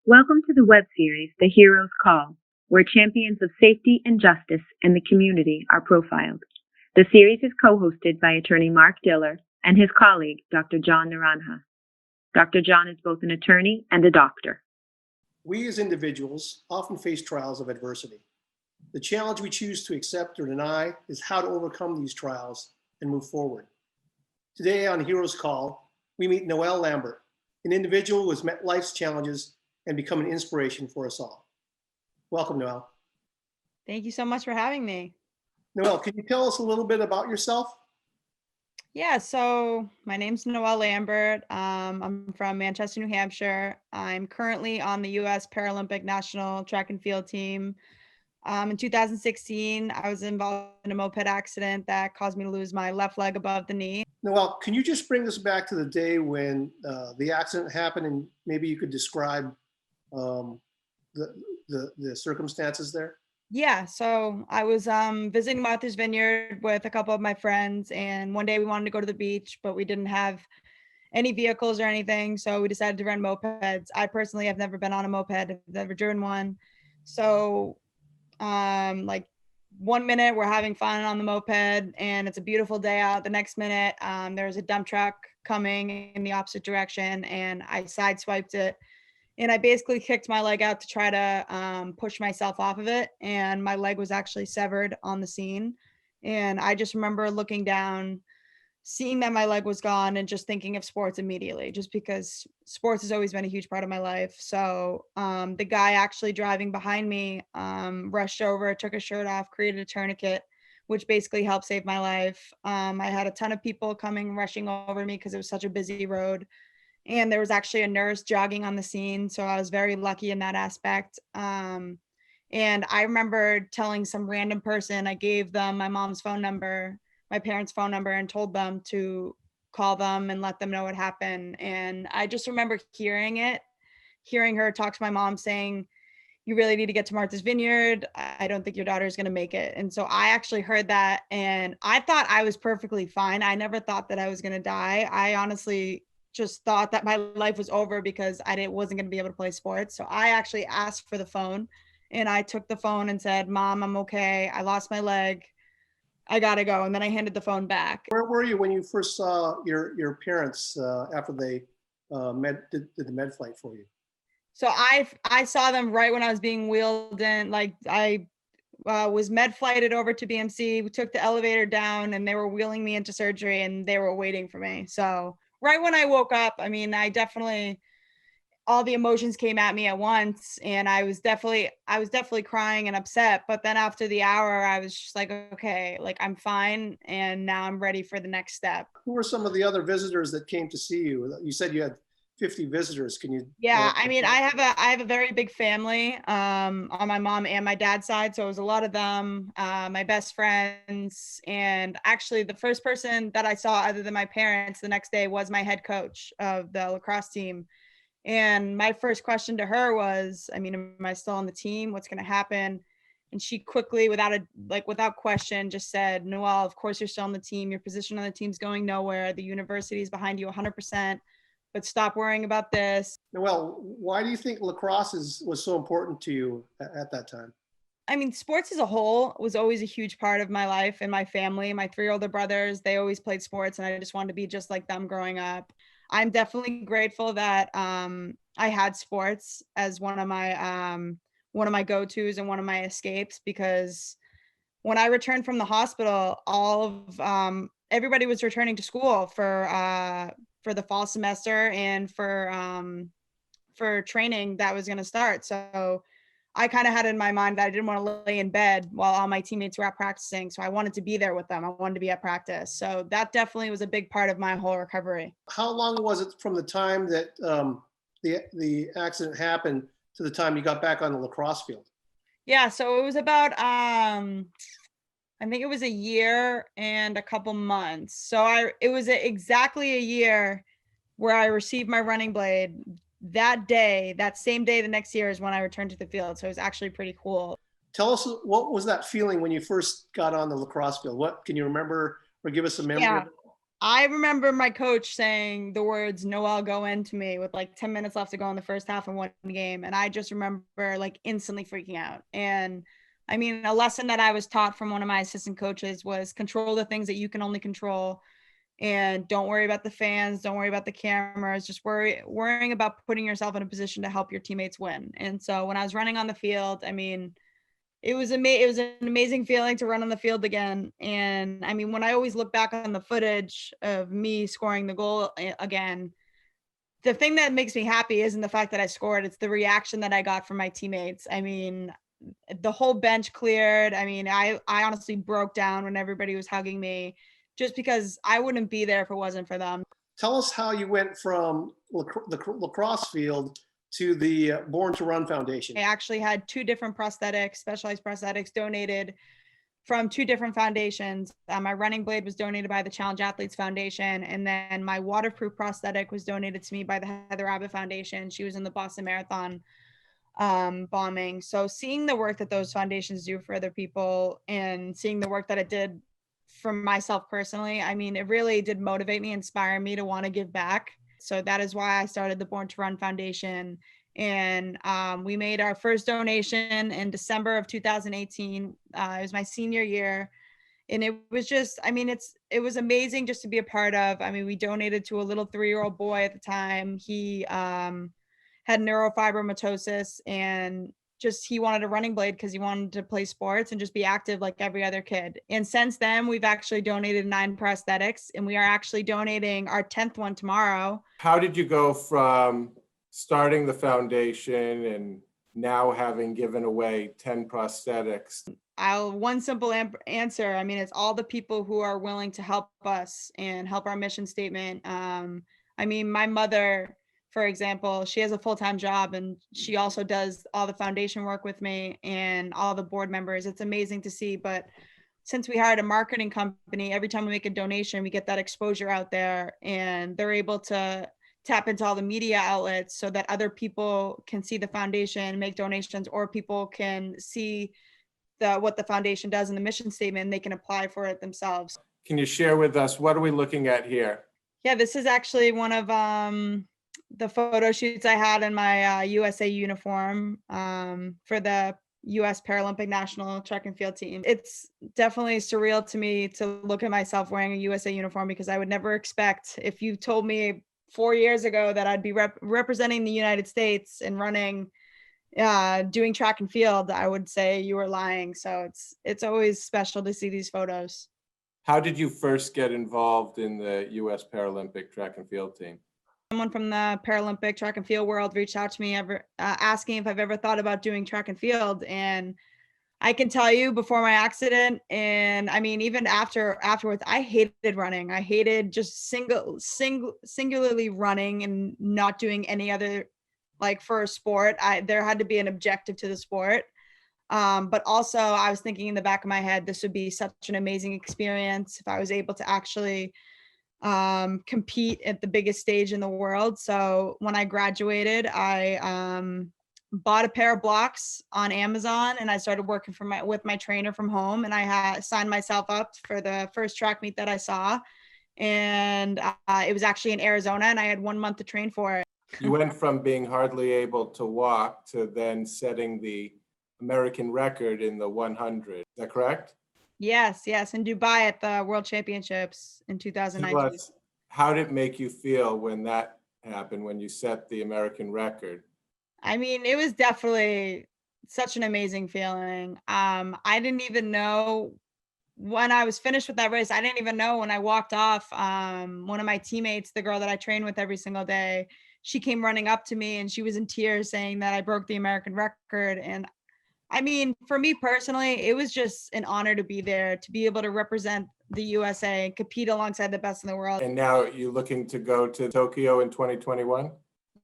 Welcome to the web series, The Hero's Call, where champions of safety and justice in the community are profiled. The series is co-hosted by attorney Mark Diller and his colleague, Dr. John Naranja. Dr. John is both an attorney and a doctor. We as individuals often face trials of adversity. The challenge we choose to accept or deny is how to overcome these trials and move forward. Today on Hero's Call, we meet Noelle Lambert, an individual who has met life's challenges and become an inspiration for us all. Welcome, Noelle. Thank you so much for having me. Noelle, can you tell us a little bit about yourself? Yeah, so my name's Noelle Lambert. I'm from Manchester, New Hampshire. I'm currently on the U.S. Paralympic National Track and Field team. In 2016, I was involved in a moped accident that caused me to lose my left leg above the knee. Noelle, can you just bring us back to the day when the accident happened, and maybe you could describe the circumstances there? Yeah, so I was visiting Martha's Vineyard with a couple of my friends, and one day we wanted to go to the beach, but we didn't have any vehicles or anything, so we decided to rent mopeds. I personally have never been on a moped, I've never driven one. So like 1 minute we're having fun on the moped and it's a beautiful day out. The next minute there's a dump truck coming in the opposite direction, and I sideswiped it. And I basically kicked my leg out to try to push myself off of it. And my leg was actually severed on the scene. And I just remember looking down, seeing that my leg was gone, and just thinking of sports immediately, just because sports has always been a huge part of my life. So the guy actually driving behind me rushed over, took his shirt off, created a tourniquet, which basically helped save my life. I had a ton of people coming, rushing over me because it was such a busy road. And there was actually a nurse jogging on the scene. So I was very lucky in that aspect. And I remember telling some random person, I gave them my mom's phone number, my parents' phone number, and told them to call them and let them know what happened. And I just remember hearing her talk to my mom saying, "You really need to get to Martha's Vineyard. I don't think your daughter is going to make it." And so I actually heard that, and I thought I was perfectly fine. I never thought that I was going to die. I honestly just thought that my life was over because wasn't going to be able to play sports. So I actually asked for the phone, and I took the phone and said, "Mom, I'm okay. I lost my leg. I got to go." And then I handed the phone back. Where were you when you first saw your parents after they did the med flight for you? So I saw them right when I was being wheeled in. Like I was med flighted over to BMC. We took the elevator down, and they were wheeling me into surgery, and they were waiting for me. So right when I woke up, I mean, all the emotions came at me at once, and I was definitely crying and upset. But then after the hour, I was just like, okay, like I'm fine, and now I'm ready for the next step. Who were some of the other visitors that came to see you? You said you had 50 visitors. Can you? Yeah, I mean, I have a very big family on my mom and my dad's side, so it was a lot of them, my best friends. And actually the first person that I saw other than my parents the next day was my head coach of the lacrosse team. And my first question to her was, I mean, am I still on the team? What's going to happen? And she quickly, without question, just said, "Noelle, of course you're still on the team. Your position on the team's going nowhere. The university is behind you 100%. But stop worrying about this." Noelle, why do you think lacrosse was so important to you at that time? I mean, sports as a whole was always a huge part of my life and my family. My 3 older brothers, they always played sports, and I just wanted to be just like them growing up. I'm definitely grateful that I had sports as one of my go-tos and one of my escapes, because when I returned from the hospital, all of everybody was returning to school for the fall semester and for training that was going to start. So I kind of had in my mind that I didn't want to lay in bed while all my teammates were out practicing. So I wanted to be there with them. I wanted to be at practice. So that definitely was a big part of my whole recovery. How long was it from the time that the accident happened to the time you got back on the lacrosse field? Yeah, so it was about I think it was a year and a couple months. So it was exactly a year where I received my running blade. That day, that same day, the next year is when I returned to the field. So it was actually pretty cool. Tell us, what was that feeling when you first got on the lacrosse field? What can you remember or give us a memory? Yeah. I remember my coach saying the words "Noel, go in" to me with like 10 minutes left to go in the first half of one game. And I just remember like instantly freaking out. And I mean, a lesson that I was taught from one of my assistant coaches was control the things that you can only control, and don't worry about the fans, don't worry about the cameras, just worrying about putting yourself in a position to help your teammates win. And so when I was running on the field, I mean, it was an amazing feeling to run on the field again. And I mean, when I always look back on the footage of me scoring the goal again, the thing that makes me happy isn't the fact that I scored, it's the reaction that I got from my teammates. I mean, the whole bench cleared. I mean, I honestly broke down when everybody was hugging me, just because I wouldn't be there if it wasn't for them. Tell us how you went from the lacrosse field to the Born to Run Foundation. I actually had two different prosthetics, specialized prosthetics, donated from two different foundations. My running blade was donated by the Challenge Athletes Foundation, and then my waterproof prosthetic was donated to me by the Heather Abbott Foundation. She was in the Boston Marathon bombing. So seeing the work that those foundations do for other people and seeing the work that it did for myself personally, I mean, it really did motivate me, inspire me to want to give back. So that is why I started the Born to Run Foundation. And we made our first donation in December of 2018. It was my senior year. And it was just, I mean, it was amazing just to be a part of. I mean, we donated to a little 3-year-old boy at the time. He had neurofibromatosis, and just he wanted a running blade because he wanted to play sports and just be active like every other kid. And since then, we've actually donated 9 prosthetics, and we are actually donating our 10th one tomorrow. How did you go from starting the foundation and now having given away 10 prosthetics? One simple answer. I mean, it's all the people who are willing to help us and help our mission statement. I mean, my mother, for example, she has a full-time job, and she also does all the foundation work with me and all the board members. It's amazing to see. But since we hired a marketing company, every time we make a donation, we get that exposure out there, and they're able to tap into all the media outlets so that other people can see the foundation, make donations, or people can see what the foundation does in the mission statement, and they can apply for it themselves. Can you share with us, what are we looking at here? Yeah, this is actually one of the photo shoots I had in my USA uniform for the US Paralympic National Track and Field team. It's definitely surreal to me to look at myself wearing a USA uniform, because I would never expect, if you told me 4 years ago that I'd be representing the United States and running, doing track and field, I would say you were lying. So it's always special to see these photos. How did you first get involved in the US Paralympic Track and Field team? Someone from the Paralympic track and field world reached out to me asking if I've ever thought about doing track and field. And I can tell you, before my accident, and I mean, even afterwards, I hated running. I hated just singularly running and not doing any other, like, for a sport. There had to be an objective to the sport. But also I was thinking in the back of my head, this would be such an amazing experience if I was able to actually compete at the biggest stage in the world. So when I graduated, I bought a pair of blocks on Amazon, and I started working with my trainer from home, and I signed myself up for the first track meet that I saw. And it was actually in Arizona, and I had 1 month to train for it. You went from being hardly able to walk to then setting the American record in the 100. Is that correct? Yes, in Dubai at the World Championships in 2019. How did it make you feel when that happened, when you set the American record? I mean, it was definitely such an amazing feeling. I didn't even know when I was finished with that race. I didn't even know when I walked off. One of my teammates, the girl that I train with every single day, she came running up to me, and she was in tears saying that I broke the American record. And I mean, for me personally, it was just an honor to be there, to be able to represent the USA and compete alongside the best in the world. And now you're looking to go to Tokyo in 2021?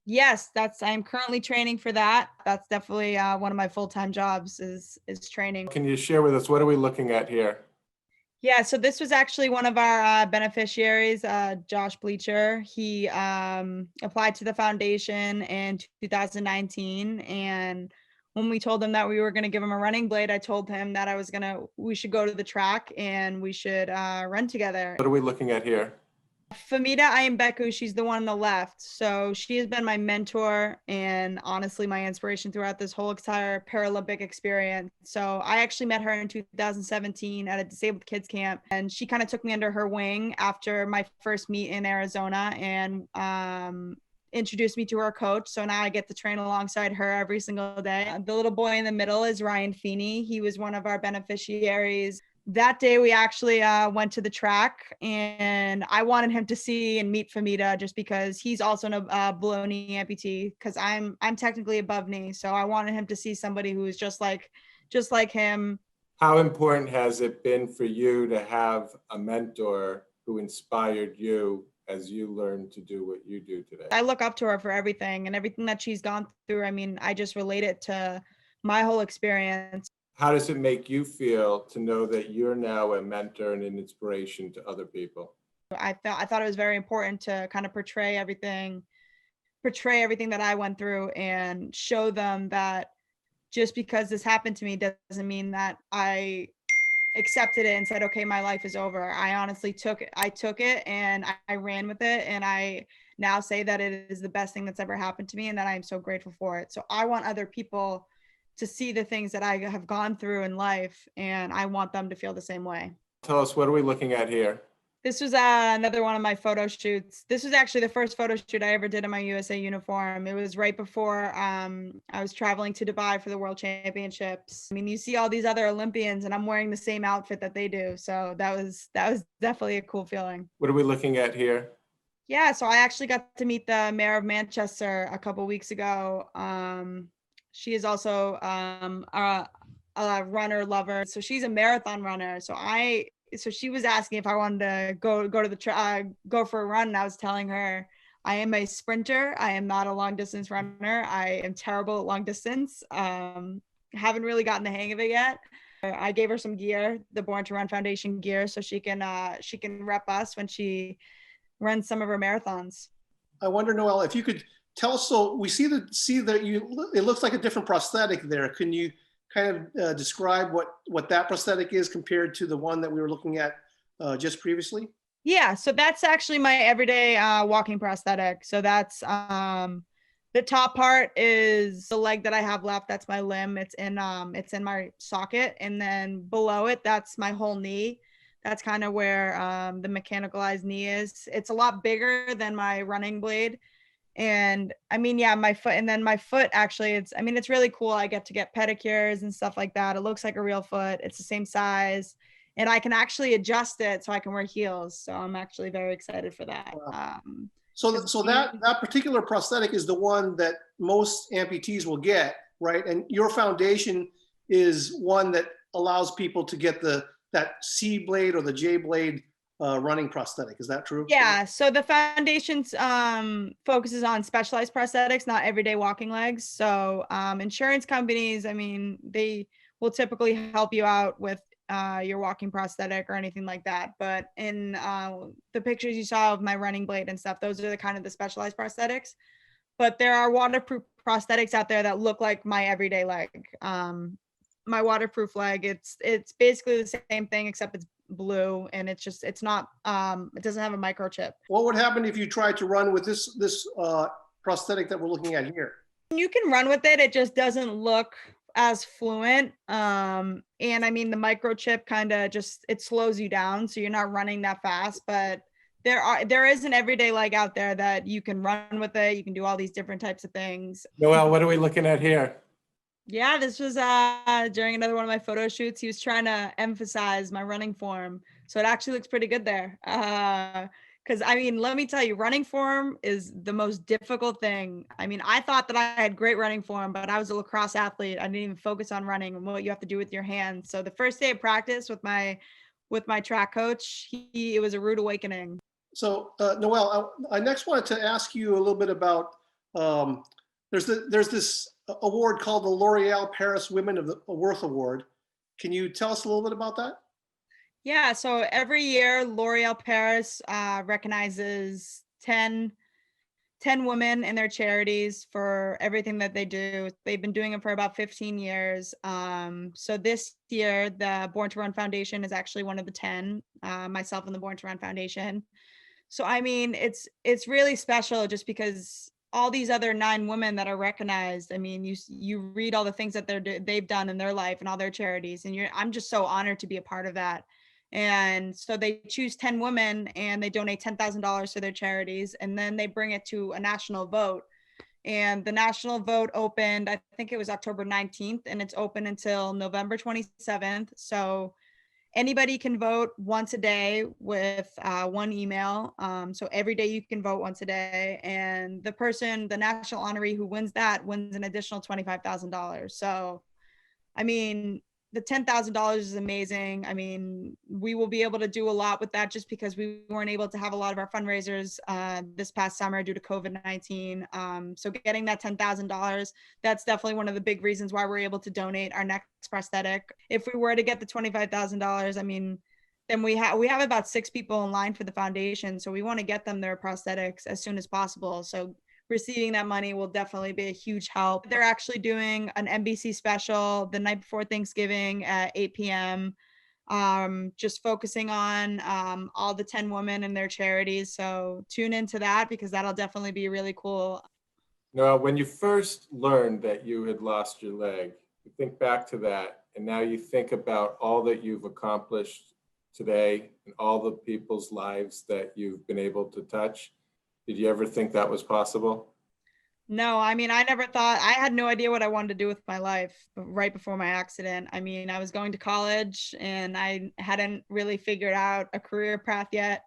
Yes, I'm currently training for that. That's definitely one of my full-time jobs is training. Can you share with us, what are we looking at here? Yeah, so this was actually one of our beneficiaries, Josh Bleacher. He applied to the foundation in 2019, and when we told him that we were going to give him a running blade, I told him that we should go to the track and we should run together. What are we looking at here? Famita Ayambeku, she's the one on the left. So she has been my mentor and honestly my inspiration throughout this whole entire Paralympic experience. So I actually met her in 2017 at a disabled kids camp, and she kind of took me under her wing after my first meet in Arizona and introduced me to her coach. So now I get to train alongside her every single day. The little boy in the middle is Ryan Feeney. He was one of our beneficiaries. That day we actually went to the track, and I wanted him to see and meet Famita just because he's also a below knee amputee, because I'm technically above knee. So I wanted him to see somebody who is just like him. How important has it been for you to have a mentor who inspired you as you learn to do what you do today? I look up to her for everything, and everything that she's gone through. I mean, I just relate it to my whole experience. How does it make you feel to know that you're now a mentor and an inspiration to other people? I thought it was very important to kind of portray everything that I went through and show them that just because this happened to me doesn't mean that I accepted it and said, okay, my life is over. I honestly took it and I ran with it, and I now say that it is the best thing that's ever happened to me and that I'm so grateful for it. So I want other people to see the things that I have gone through in life, and I want them to feel the same way. Tell us, what are we looking at here? This was another one of my photo shoots. This was actually the first photo shoot I ever did in my USA uniform. It was right before I was traveling to Dubai for the World Championships. I mean, you see all these other Olympians, and I'm wearing the same outfit that they do. So that was definitely a cool feeling. What are we looking at here? Yeah, so I actually got to meet the mayor of Manchester a couple weeks ago. She is also a runner lover. So she's a marathon runner. So she was asking if I wanted to go for a run. And I was telling her, I am a sprinter. I am not a long distance runner. I am terrible at long distance. Haven't really gotten the hang of it yet. I gave her some gear, the Born to Run Foundation gear, so she can rep us when she runs some of her marathons. I wonder, Noelle, if you could tell us, so we see that it looks like a different prosthetic there. Can you kind of describe what that prosthetic is compared to the one that we were looking at just previously? Yeah, so that's actually my everyday walking prosthetic. So that's the top part is the leg that I have left. That's my limb. It's in my socket, and then below it, that's my whole knee. That's kind of where the mechanicalized knee is. It's a lot bigger than my running blade. And I mean, yeah, my foot, and then my foot actually, it's really cool. I get to get pedicures and stuff like that. It looks like a real foot. It's the same size, and I can actually adjust it so I can wear heels. So I'm actually very excited for that. Wow. So that particular prosthetic is the one that most amputees will get, right? And your foundation is one that allows people to get that C blade or the J blade running prosthetic. Is that true? Yeah. So the foundation focuses on specialized prosthetics, not everyday walking legs. So insurance companies, I mean, they will typically help you out with your walking prosthetic or anything like that. But in the pictures you saw of my running blade and stuff, those are the kind of the specialized prosthetics. But there are waterproof prosthetics out there that look like my everyday leg. My waterproof leg, it's basically the same thing, except it's blue, and it doesn't have a microchip. What would happen if you tried to run with this prosthetic that we're looking at here? You can run with it. It just doesn't look as fluent. And I mean, the microchip kind of it slows you down, so you're not running that fast. But there is an everyday leg out there that you can run with it. You can do all these different types of things. Noelle, what are we looking at here? Yeah, this was during another one of my photo shoots. He was trying to emphasize my running form. So it actually looks pretty good there. Because I mean, let me tell you, running form is the most difficult thing. I mean, I thought that I had great running form, but I was a lacrosse athlete. I didn't even focus on running and what you have to do with your hands. So the first day of practice with my track coach, it was a rude awakening. So Noelle, I next wanted to ask you a little bit about, there's this award called the L'Oreal Paris Women of the Worth Award. Can you tell us a little bit about that? Yeah, so every year L'Oreal Paris recognizes 10 women in their charities for everything that they do. They've been doing it for about 15 years. So this year, the Born to Run Foundation is actually one of the 10, myself and the Born to Run Foundation. So, I mean, it's really special just because all these other 9 women that are recognized, I mean, you read all the things that they've done in their life and all their charities, and I'm just so honored to be a part of that. And so they choose 10 women and they donate $10,000 to their charities, and then they bring it to a national vote. And the national vote opened, I think it was October 19th, and it's open until November 27th. So anybody can vote once a day with 1 email. So every day you can vote once a day. And the national honoree who wins that wins an additional $25,000. So, I mean, the $10,000 is amazing. I mean, we will be able to do a lot with that just because we weren't able to have a lot of our fundraisers this past summer due to COVID-19. So getting that $10,000, that's definitely one of the big reasons why we're able to donate our next prosthetic. If we were to get the $25,000, I mean, then we have about 6 people in line for the foundation. So we want to get them their prosthetics as soon as possible. So receiving that money will definitely be a huge help. They're actually doing an NBC special the night before Thanksgiving at 8 p.m. Just focusing on all the 10 women and their charities. So tune into that because that'll definitely be really cool. Now, when you first learned that you had lost your leg, you think back to that, and now you think about all that you've accomplished today and all the people's lives that you've been able to touch. Did you ever think that was possible? No, I mean, I never thought, I had no idea what I wanted to do with my life right before my accident. I mean, I was going to college and I hadn't really figured out a career path yet.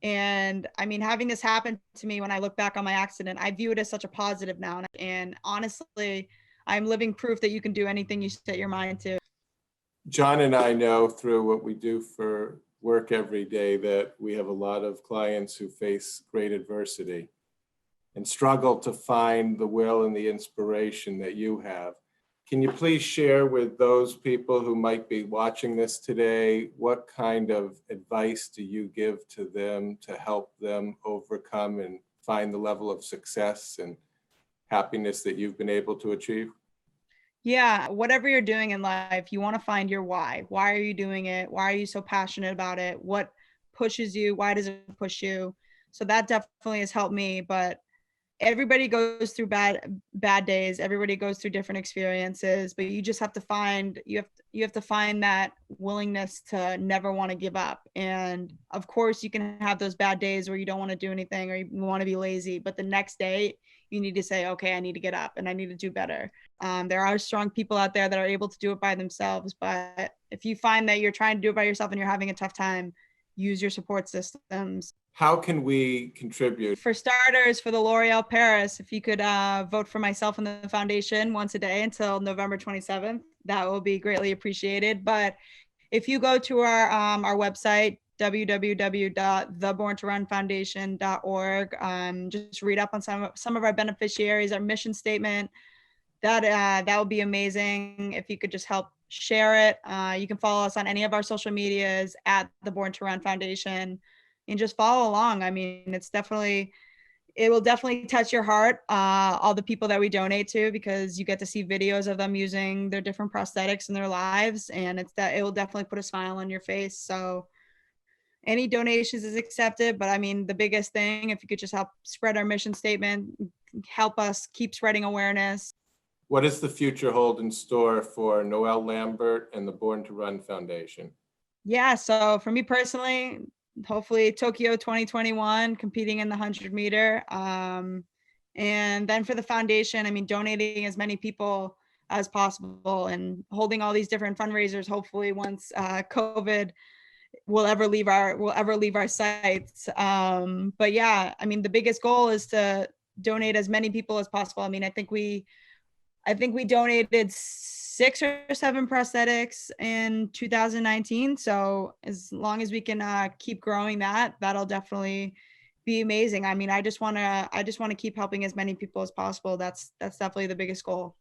And I mean, having this happen to me when I look back on my accident, I view it as such a positive now. And honestly, I'm living proof that you can do anything you set your mind to. John and I know through what we do for work every day that we have a lot of clients who face great adversity and struggle to find the will and the inspiration that you have. Can you please share with those people who might be watching this today, what kind of advice do you give to them to help them overcome and find the level of success and happiness that you've been able to achieve? Yeah, whatever you're doing in life, you want to find your why. Why are you doing it? Why are you so passionate about it? What pushes you? Why does it push you? So that definitely has helped me, but everybody goes through bad days. Everybody goes through different experiences, but you just have to find you have to find that willingness to never want to give up. And of course, you can have those bad days where you don't want to do anything or you want to be lazy, but the next day you need to say, okay, I need to get up and I need to do better. There are strong people out there that are able to do it by themselves, but if you find that you're trying to do it by yourself and you're having a tough time, use your support systems. How can we contribute? For starters, for the L'Oreal Paris, if you could vote for myself and the foundation once a day until November 27th, that will be greatly appreciated. But if you go to our website, www.theborntorunfoundation.org, just read up on some of our beneficiaries, our mission statement, that would be amazing. If you could just help share it. You can follow us on any of our social medias at the Born to Run Foundation and just follow along. I mean, it will definitely touch your heart, all the people that we donate to, because you get to see videos of them using their different prosthetics in their lives, and it will definitely put a smile on your face. So any donations is accepted, but I mean, the biggest thing, if you could just help spread our mission statement, help us keep spreading awareness. What does the future hold in store for Noelle Lambert and the Born to Run Foundation? Yeah, so for me personally, hopefully Tokyo 2021, competing in the 100-meter. And then for the foundation, I mean, donating as many people as possible and holding all these different fundraisers, hopefully once COVID will ever leave our sites. But yeah, I mean, the biggest goal is to donate as many people as possible. I mean, I think we donated 6 or 7 prosthetics in 2019. So as long as we can keep growing that'll definitely be amazing. I mean, I just want to keep helping as many people as possible. That's definitely the biggest goal.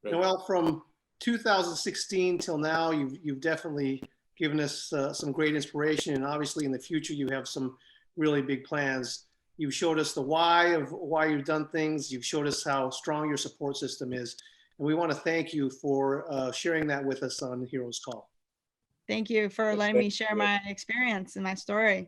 Noelle, from 2016 till now, you've definitely given us some great inspiration, and obviously in the future you have some really big plans. You've showed us the why of why you've done things. You've showed us how strong your support system is. And we want to thank you for sharing that with us on Heroes Call. Thank you for letting me share my experience and my story.